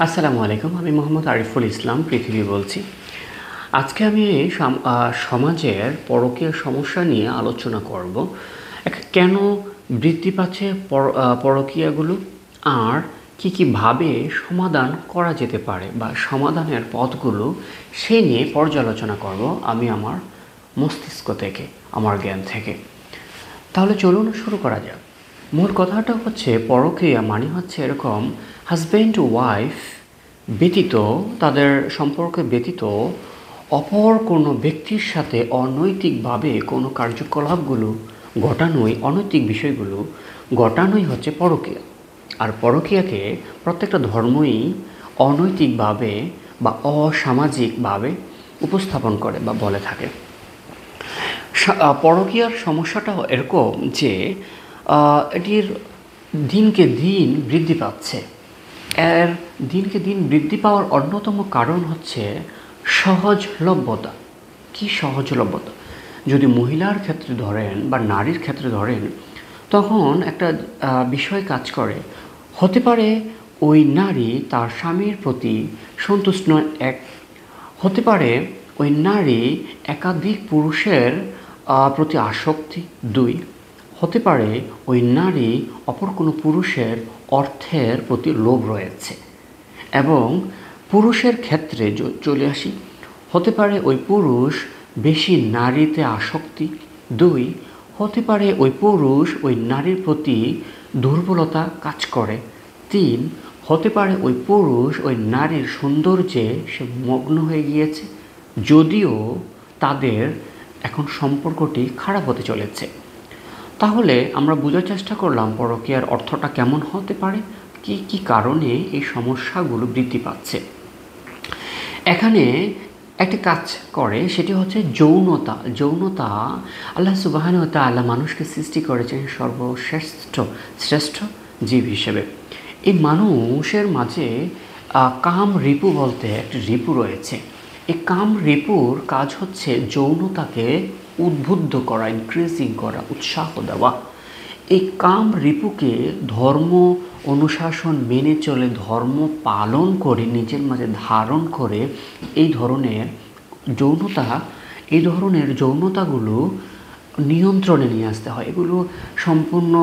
আসসালামু আলাইকুম। আমি মোহাম্মদ আরিফুল ইসলাম পৃথিবী বলছি। আজকে আমি সমাজের পরকীয়া সমস্যা নিয়ে আলোচনা করব। কেন বৃদ্ধি পাচ্ছে পরকীয়াগুলো, আর কি ভাবে সমাধান করা যেতে পারে বা সমাধানের পথগুলো সে নিয়ে পর্যালোচনা করব আমি আমার মস্তিষ্ক থেকে, আমার জ্ঞান থেকে। তাহলে চলুন শুরু করা যাক। মূল কথাটা হচ্ছে পরকীয়া মানে হচ্ছে এরকম হাজব্যান্ড ওয়াইফ ব্যতীত, তাদের সম্পর্কে ব্যতীত অপর কোনো ব্যক্তির সাথে অনৈতিকভাবে কোনো কার্যকলাপগুলো ঘটানোই, অনৈতিক বিষয়গুলো ঘটানোই হচ্ছে পরকীয়া। আর পরকীয়াকে প্রত্যেকটা ধর্মই অনৈতিকভাবে বা অসামাজিকভাবে উপস্থাপন করে বা বলে থাকে। পরকীয়ার সমস্যাটা এরকম যে এটির দিনকে দিন বৃদ্ধি পাচ্ছে। এর দিনকে দিন বৃদ্ধি পাওয়ার অন্যতম কারণ হচ্ছে সহজলভ্যতা। কি সহজলভ্যতা? যদি মহিলার ক্ষেত্রে ধরেন বা নারীর ক্ষেত্রে ধরেন, তখন একটা বিষয় কাজ করে। হতে পারে ওই নারী তার স্বামীর প্রতি সন্তুষ্ট নয়, এক। হতে পারে ওই নারী একাধিক পুরুষের প্রতি আসক্তি, দুই। হতে পারে ওই নারী অপর কোনো পুরুষের অর্থের প্রতি লোভ রয়েছে। এবং পুরুষের ক্ষেত্রে চলে আসি, হতে পারে ওই পুরুষ বেশি নারীতে আসক্তি, দুই। হতে পারে ওই পুরুষ ওই নারীর প্রতি দুর্বলতা কাজ করে, তিন। হতে পারে ওই পুরুষ ওই নারীর সৌন্দর্যে সে মগ্ন হয়ে গিয়েছে, যদিও তাদের এখন সম্পর্কটি খারাপ হতে চলেছে। তাহলে আমরা বোঝার চেষ্টা করলাম পরকীয়ার অর্থটা কেমন হতে পারে, কি কি কারণে এই সমস্যাগুলো বৃদ্ধি পাচ্ছে। এখানে একটি কাজ করে, সেটি হচ্ছে যৌনতা। যৌনতা আল্লাহ সুবহানাহু ওয়া তাআলা মানুষকে সৃষ্টি করেছেন শ্রেষ্ঠ জীব হিসেবে। এই মানুষের মাঝে কাম রিপু বলতে একটি রিপু রয়েছে। এই কাম রিপুর কাজ হচ্ছে যৌনতাকে উদ্বুদ্ধ করা, ইনক্রিজিং করা, উৎসাহ দেওয়া। এই কাম রিপুকে ধর্ম অনুশাসন মেনে চলে, ধর্ম পালন করে, নিজের মাঝে ধারণ করে এই ধরনের যৌনতাগুলো নিয়ন্ত্রণে নিয়ে আসতে হয়। এগুলো সম্পূর্ণ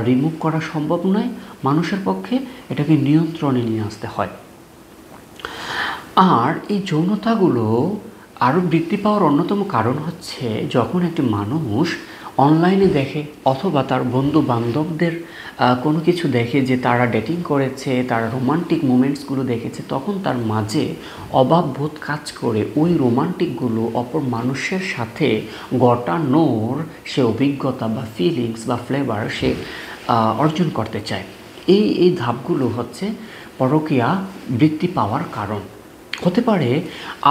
রিমুভ করা সম্ভব নয় মানুষের পক্ষে, এটাকে নিয়ন্ত্রণে নিয়ে আসতে হয়। আর এই যৌনতাগুলো আরও বৃদ্ধি পাওয়ার অন্যতম কারণ হচ্ছে যখন একটি মানুষ অনলাইনে দেখে অথবা তার বন্ধু বান্ধবদের কোনো কিছু দেখে যে তারা ডেটিং করেছে, তারা রোমান্টিক মুমেন্টসগুলো দেখেছে, তখন তার মাঝে অভাববোধ কাজ করে ওই রোমান্টিকগুলো অপর মানুষের সাথে ঘটানোর সে অভিজ্ঞতা বা ফিলিংস বা ফ্লেভার সে অর্জন করতে চায়। এই ধাপগুলো হচ্ছে পরকীয়া বৃদ্ধি পাওয়ার কারণ। হতে পারে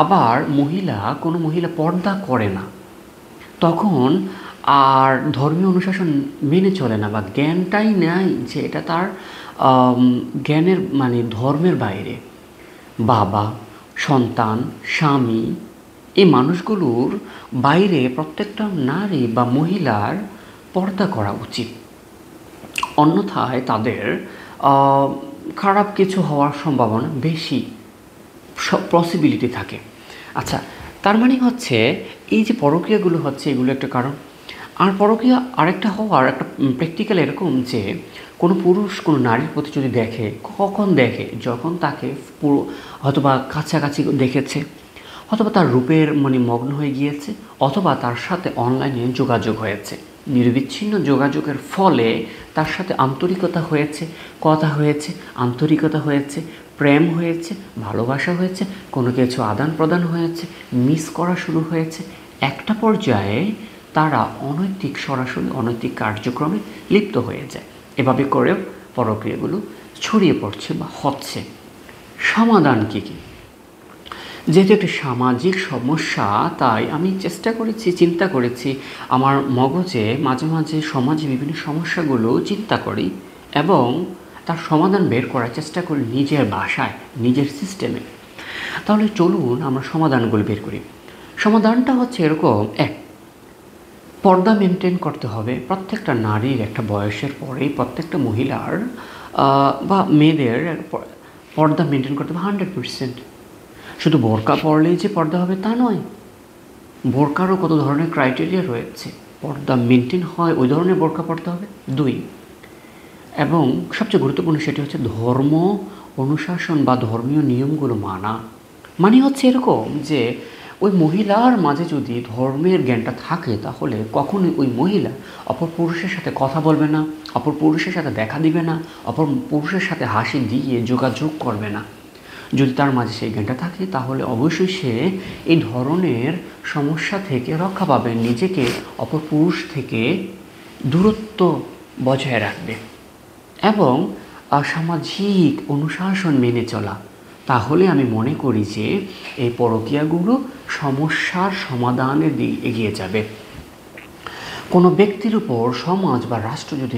আবার কোনো মহিলা পর্দা করে না, তখন আর ধর্মীয় অনুশাসন মেনে চলে না বা জ্ঞানটাই নেয় যে এটা তার জ্ঞানের মানে ধর্মের বাইরে। বাবা, সন্তান, স্বামী, এই মানুষগুলোর বাইরে প্রত্যেকটা নারী বা মহিলার পর্দা করা উচিত, অন্যথায় তাদের খারাপ কিছু হওয়ার সম্ভাবনা বেশি, পসিবিলিটি থাকে। আচ্ছা, তার মানে হচ্ছে এই যে পরকীয়াগুলো হচ্ছে এগুলো একটা কারণ। আর পরকীয়া আরেকটা হওয়ার একটা প্র্যাকটিক্যাল এরকম যে কোনো পুরুষ কোনো নারীর প্রতি যদি দেখে, কখন দেখে? যখন তাকে পুরো হয়তোবা কাছাকাছি দেখেছে, অথবা তার রূপের মগ্ন হয়ে গিয়েছে, অথবা তার সাথে অনলাইনে যোগাযোগ হয়েছে। নিরবিচ্ছিন্ন যোগাযোগের ফলে তার সাথে আন্তরিকতা হয়েছে, কথা হয়েছে, আন্তরিকতা হয়েছে, প্রেম হয়েছে, ভালোবাসা হয়েছে, কোনো কিছু আদান প্রদান হয়েছে, মিস করা শুরু হয়েছে। একটা পর্যায়ে তারা সরাসরি অনৈতিক কার্যক্রমে লিপ্ত হয়ে যায়। এভাবে করেও পরক্রিয়াগুলো ছড়িয়ে পড়ছে বা হচ্ছে। সমাধান কী কী? যেহেতু একটি সামাজিক সমস্যা, তাই আমি চিন্তা করেছি আমার মগজে মাঝে মাঝে সমাজে বিভিন্ন সমস্যাগুলো চিন্তা করি এবং তার সমাধান বের করার চেষ্টা করি নিজের ভাষায়, নিজের সিস্টেমে। তাহলে চলুন আমরা সমাধানগুলো বের করি। সমাধানটা হচ্ছে এরকম: এক, পর্দা মেনটেন করতে হবে। প্রত্যেকটা নারীর একটা বয়সের পরেই, প্রত্যেকটা মহিলার বা মেয়েদের পর্দা মেনটেন করতে হবে 100%। শুধু বোরকা পরলেই যে পর্দা হবে তা নয়, বোরকারও কত ধরনের ক্রাইটেরিয়া রয়েছে। পর্দা মেনটেন হয় ওই ধরনের বোরকা পরতে হবে। 2, এবং সবচেয়ে গুরুত্বপূর্ণ সেটি হচ্ছে ধর্ম অনুশাসন বা ধর্মীয় নিয়মগুলো মানা। মানে হচ্ছে এরকম যে ওই মহিলার মাঝে যদি ধর্মের জ্ঞানটা থাকে তাহলে কখনোই ওই মহিলা অপর পুরুষের সাথে কথা বলবে না, অপর পুরুষের সাথে দেখা দিবে না, অপর পুরুষের সাথে হাসি দিয়ে যোগাযোগ করবে না। যদি তার মাঝে সেই জ্ঞানটা থাকে তাহলে অবশ্যই সে এই ধরনের সমস্যা থেকে রক্ষা পাবে, নিজেকে অপর পুরুষ থেকে দূরত্ব বজায় রাখবে এবং সামাজিক অনুশাসন মেনে চলা। তাহলে আমি মনে করি যে এই পরকীয়াগুলো সমস্যার সমাধানের দিকে এগিয়ে যাবে। কোনো ব্যক্তির উপর সমাজ বা রাষ্ট্র যদি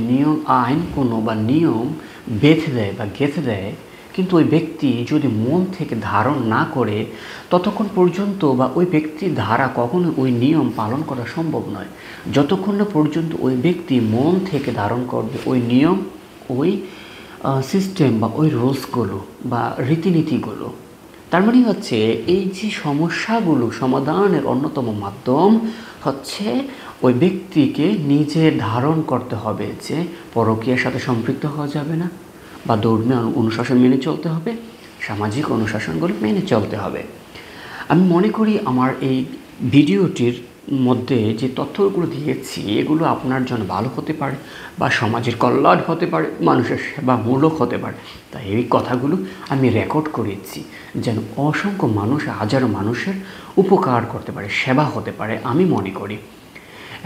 আইন বা নিয়ম বেঁধে দেয় বা গেঁথে দেয়, কিন্তু ওই ব্যক্তি যদি মন থেকে ধারণ না করে ততক্ষণ পর্যন্ত বা ওই ব্যক্তির দ্বারা কখনো ওই নিয়ম পালন করা সম্ভব নয়। যতক্ষণ না পর্যন্ত ওই ব্যক্তি মন থেকে ধারণ করবে ওই নিয়ম, ওই সিস্টেম বা ওই রুলসগুলো বা রীতিনীতিগুলো। তার মানে হচ্ছে এই যে সমস্যাগুলো সমাধানের অন্যতম মাধ্যম হচ্ছে ওই ব্যক্তিকে নিজে ধারণ করতে হবে যে পরকীয়ার সাথে সম্পৃক্ত হওয়া যাবে না, বা ধর্মীয় অনুশাসন মেনে চলতে হবে, সামাজিক অনুশাসনগুলো মেনে চলতে হবে। আমি মনে করি আমার এই ভিডিওটির মধ্যে যে তথ্যগুলো দিয়েছি এগুলো আপনার জন্য ভালো হতে পারে বা সমাজের কল্যাণ হতে পারে, মানুষের সেবামূলক হতে পারে। তাই এই কথাগুলো আমি রেকর্ড করেছি যেন অসংখ্য মানুষ, হাজারো মানুষের উপকার করতে পারে, সেবা হতে পারে আমি মনে করি।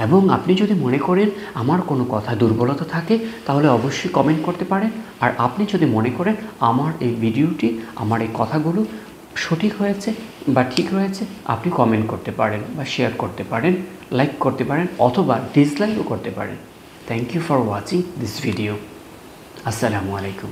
এবং আপনি যদি মনে করেন আমার কোনো কথা দুর্বলতা থাকে তাহলে অবশ্যই কমেন্ট করতে পারেন। আর আপনি যদি মনে করেন আমার এই ভিডিওটি, আমার এই কথাগুলো সঠিক হয়েছে বা ঠিক হয়েছে, আপনি কমেন্ট করতে পারেন বা শেয়ার করতে পারেন, লাইক করতে পারেন অথবা ডিসলাইকও করতে পারেন। Thank you for watching this video. আসসালামু আলাইকুম।